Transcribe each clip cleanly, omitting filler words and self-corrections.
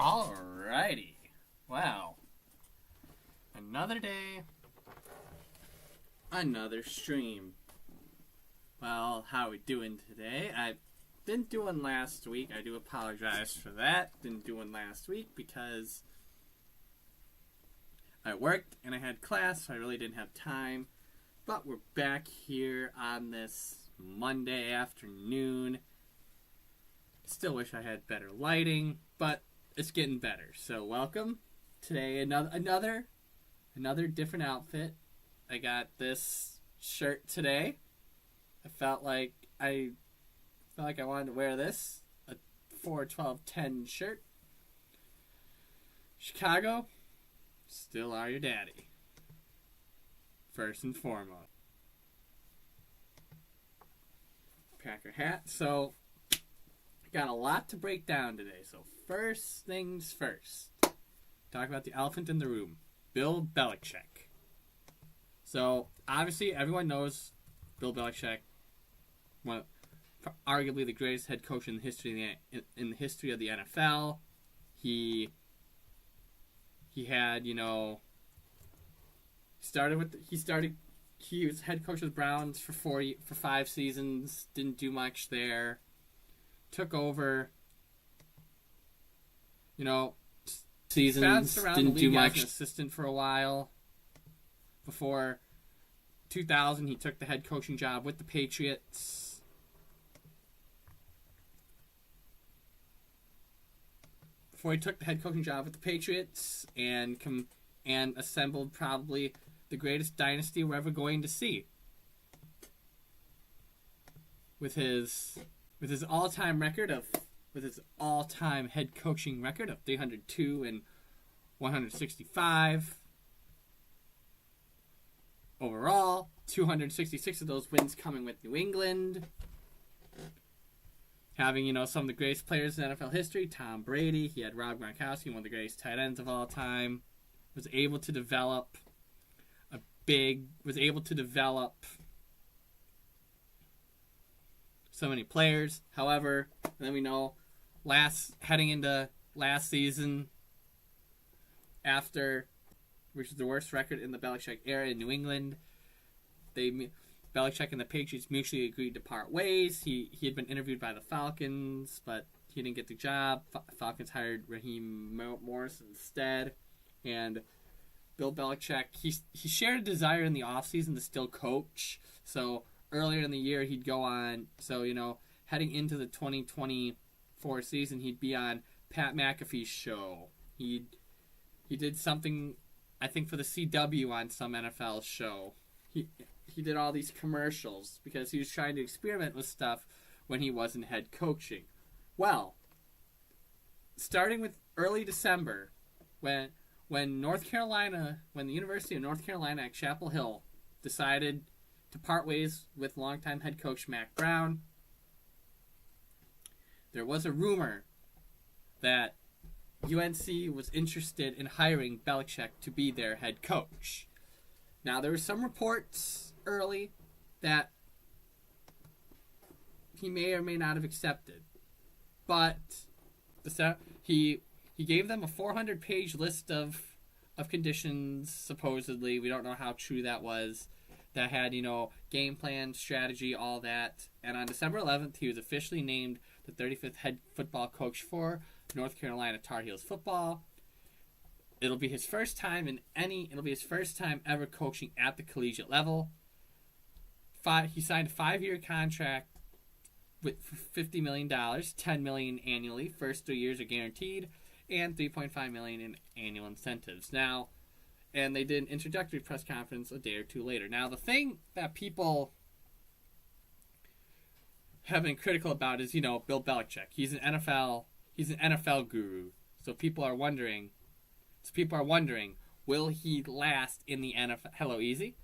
Alrighty. Wow. Another day. Another stream. Well, how are we doing today? I didn't do one last week. I do apologize for that. Didn't do one last week because I worked and I had class, so I really didn't have time. But we're back here on this Monday afternoon. Still wish I had better lighting, but it's getting better. So welcome. Today another different outfit. I got this shirt today. I felt like I wanted to wear this. A 4-12-10 shirt. Chicago, still are your daddy. First and foremost. Packer hat. So, got a lot to break down today. So, first things first. Talk about the elephant in the room. Bill Belichick. So, obviously, everyone knows Bill Belichick, arguably the greatest head coach in the history of the NFL. He had, he was head coach of the Browns for 5 seasons. Didn't do much there. Took over. Seasons. Didn't do much. As an assistant for a while. Before 2000, he took the head coaching job with the Patriots. Before he took the head coaching job with the Patriots and assembled probably the greatest dynasty we're ever going to see. With his all-time head coaching record of 302 and 165 overall, 266 of those wins coming with New England. Having, some of the greatest players in NFL history, Tom Brady, he had Rob Gronkowski, one of the greatest tight ends of all time. Was able to develop so many players. However, then we know heading into last season, which is the worst record in the Belichick era in New England, Belichick and the Patriots mutually agreed to part ways. He had been interviewed by the Falcons, but he didn't get the job. Falcons hired Raheem Morris instead. And Bill Belichick, he shared a desire in the offseason to still coach. So earlier in the year, he'd go on. So, heading into the 2024 season, he'd be on Pat McAfee's show. He did something, I think, for the CW on some NFL show. He did all these commercials because he was trying to experiment with stuff when he wasn't head coaching. Well, starting with early December, when the University of North Carolina at Chapel Hill decided to part ways with longtime head coach Mack Brown, there was a rumor that UNC was interested in hiring Belichick to be their head coach. Now, there were some reports early that he may or may not have accepted. But he gave them a 400-page list of conditions, supposedly. We don't know how true that was. That had, game plan, strategy, all that. And on December 11th, he was officially named the 35th head football coach for North Carolina Tar Heels football. It'll be his first time ever coaching at the collegiate level. He signed a 5-year contract for $50 million, $10 million annually. First 3 years are guaranteed, and $3.5 million in annual incentives. Now, and they did an introductory press conference a day or two later. Now, the thing that people have been critical about is, Bill Belichick. He's an NFL guru. So people are wondering, will he last in the NFL? Hello, Easy.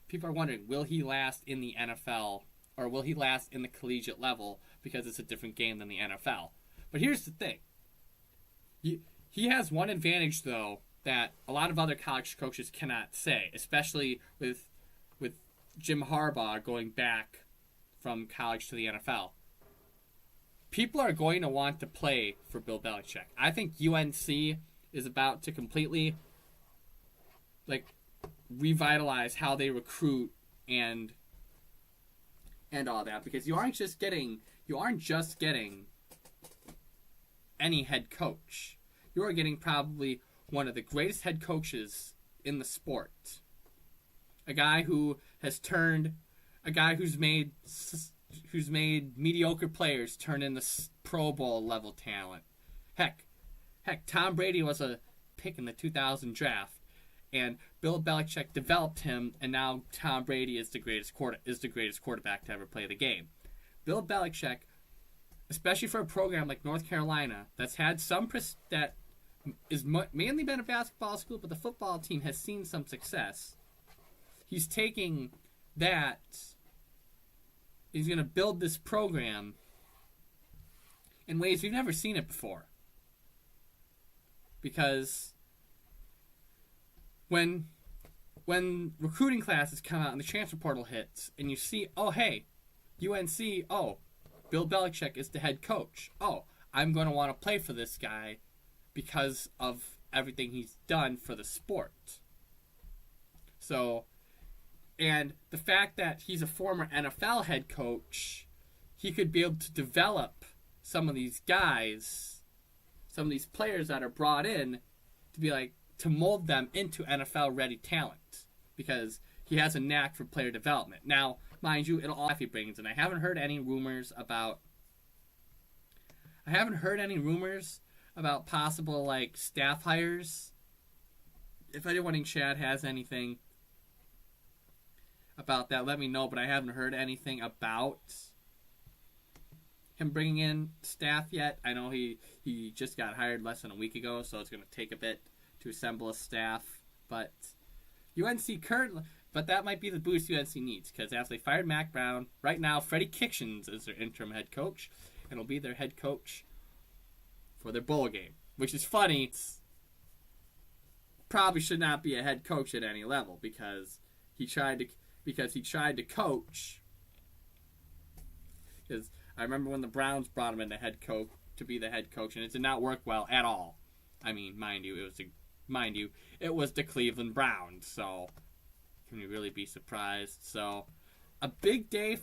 People are wondering, will he last in the NFL or will he last in the collegiate level because it's a different game than the NFL? But here's the thing. He has one advantage, though, that a lot of other college coaches cannot say, especially with Jim Harbaugh going back from college to the NFL. people are going to want to play for Bill Belichick. I think UNC is about to completely revitalize how they recruit and all that, because you aren't just getting any head coach. You are getting probably one of the greatest head coaches in the sport. A guy who's made mediocre players turn into Pro Bowl level talent. Heck, Tom Brady was a pick in the 2000 draft, and Bill Belichick developed him, and now Tom Brady is the greatest quarterback to ever play the game. Bill Belichick, especially for a program like North Carolina that's had that is mainly been a basketball school, but the football team has seen some success. He's taking that. He's going to build this program in ways we've never seen it before. Because when recruiting classes come out and the transfer portal hits, and you see, oh, hey, UNC, oh, Bill Belichick is the head coach. Oh, I'm going to want to play for this guy because of everything he's done for the sport. So, and the fact that he's a former NFL head coach, he could be able to develop some of these guys, some of these players that are brought in to mold them into NFL-ready talent, because he has a knack for player development. Now, mind you, it'll all he brings, and I haven't heard any rumors about possible staff hires. If anyone in chat has anything about that, let me know, but I haven't heard anything about him bringing in staff yet. I know he just got hired less than a week ago, so it's going to take a bit to assemble a staff, but that might be the boost UNC needs, because after they fired Mac Brown, right now Freddie Kitchens is their interim head coach, and will be their head coach for their bowl game, which is funny. It's probably should not be a head coach at any level, because he tried to coach. Because I remember when the Browns brought him in to be the head coach, and it did not work well at all. I mean, mind you, it was the Cleveland Browns, so can you really be surprised? So, a big day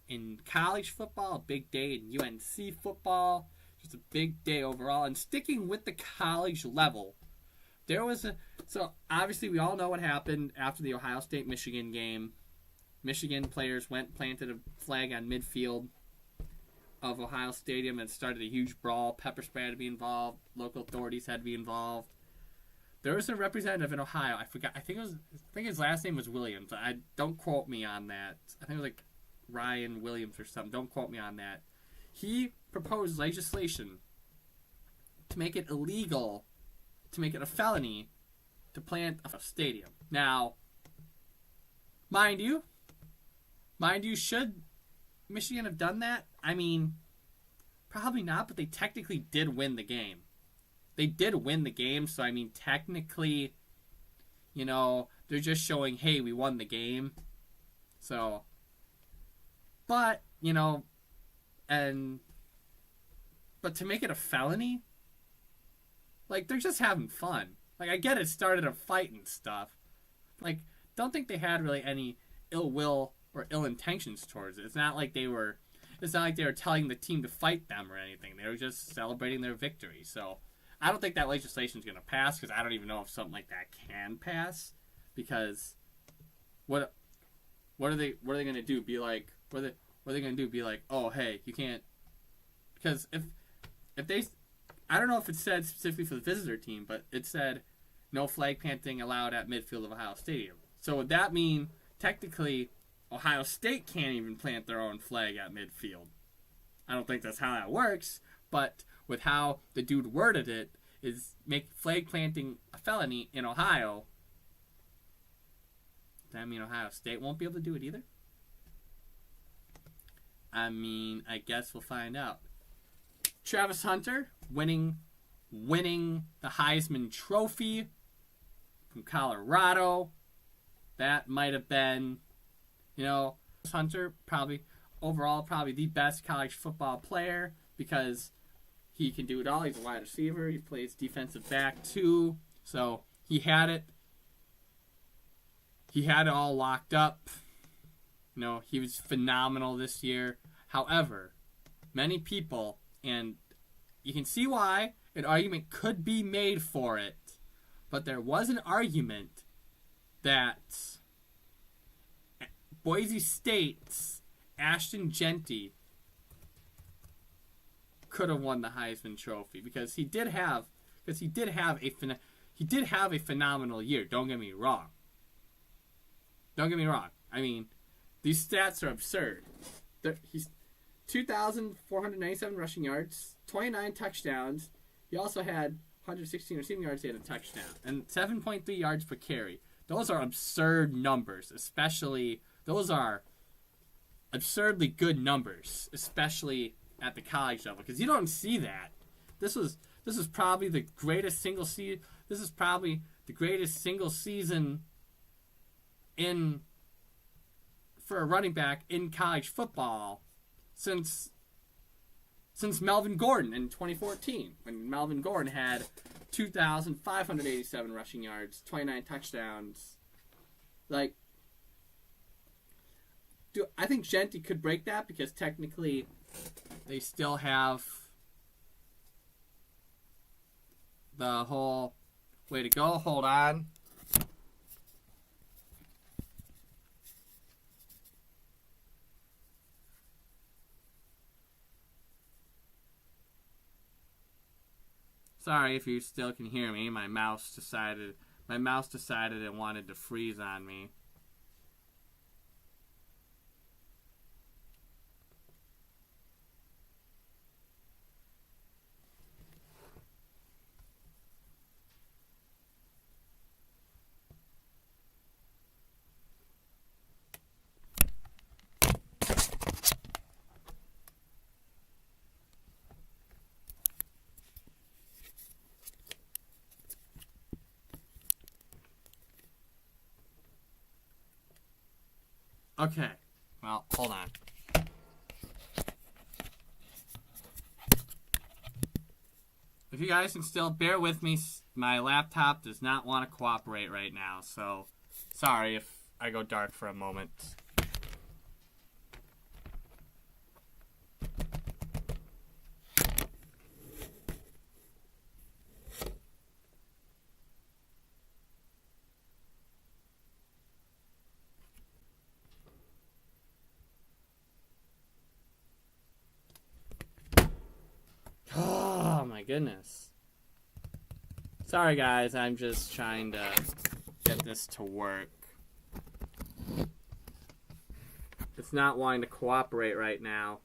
in college football, a big day in UNC football, just a big day overall. And sticking with the college level, so obviously we all know what happened after the Ohio State-Michigan game. Michigan players planted a flag on midfield of Ohio Stadium and started a huge brawl. Pepper spray had to be involved. Local authorities had to be involved. There was a representative in Ohio. I forgot. I think his last name was Williams. Don't quote me on that. I think it was Ryan Williams or something. Don't quote me on that. He proposed legislation to make it illegal, to make it a felony, to plant a stadium. Now, mind you, should Michigan have done that? I mean, probably not, but they technically did win the game. So I mean, technically, they're just showing, hey, we won the game. So, but, but to make it a felony, they're just having fun. I get it started a fight and stuff. Don't think they had really any ill will or ill intentions towards it. It's not like they were telling the team to fight them or anything. They were just celebrating their victory. So I don't think that legislation is going to pass, because I don't even know if something like that can pass. Because what are they going to do? What are they going to do? Be like, oh, hey, you can't. Because if they, I don't know if it said specifically for the visitor team, but it said no flag planting allowed at midfield of Ohio Stadium. So would that mean technically Ohio State can't even plant their own flag at midfield? I don't think that's how that works, but with how the dude worded it, is make flag planting a felony in Ohio. Does that mean Ohio State won't be able to do it either? I mean, I guess we'll find out. Travis Hunter winning the Heisman Trophy from Colorado. That might have been, Hunter probably overall probably the best college football player because he can do it all. He's a wide receiver. He plays defensive back too. So he had it. He had it all locked up. You know, he was phenomenal this year. However, many people, and you can see why an argument could be made for it, but there was an argument that Boise State's Ashton Jeanty could have won the Heisman Trophy because he did have a phenomenal year. Don't get me wrong. I mean, these stats are absurd. He's 2,497 rushing yards, 29 touchdowns. He also had 116 receiving yards. He had a touchdown and 7.3 yards per carry. Those are absurd numbers, those are absurdly good numbers, especially at the college level, because you don't see that. This is probably the greatest single season. This is probably the greatest single season for a running back in college football since Melvin Gordon in 2014, when Melvin Gordon had 2,587 rushing yards, 29 touchdowns. Like, I think Jeanty could break that because technically they still have the whole way to go. Hold on. Sorry if you still can hear me. My mouse decided it wanted to freeze on me. Okay, well, hold on. If you guys can still bear with me, my laptop does not want to cooperate right now, so sorry if I go dark for a moment. Oh my goodness. Sorry guys, I'm just trying to get this to work. It's not wanting to cooperate right now.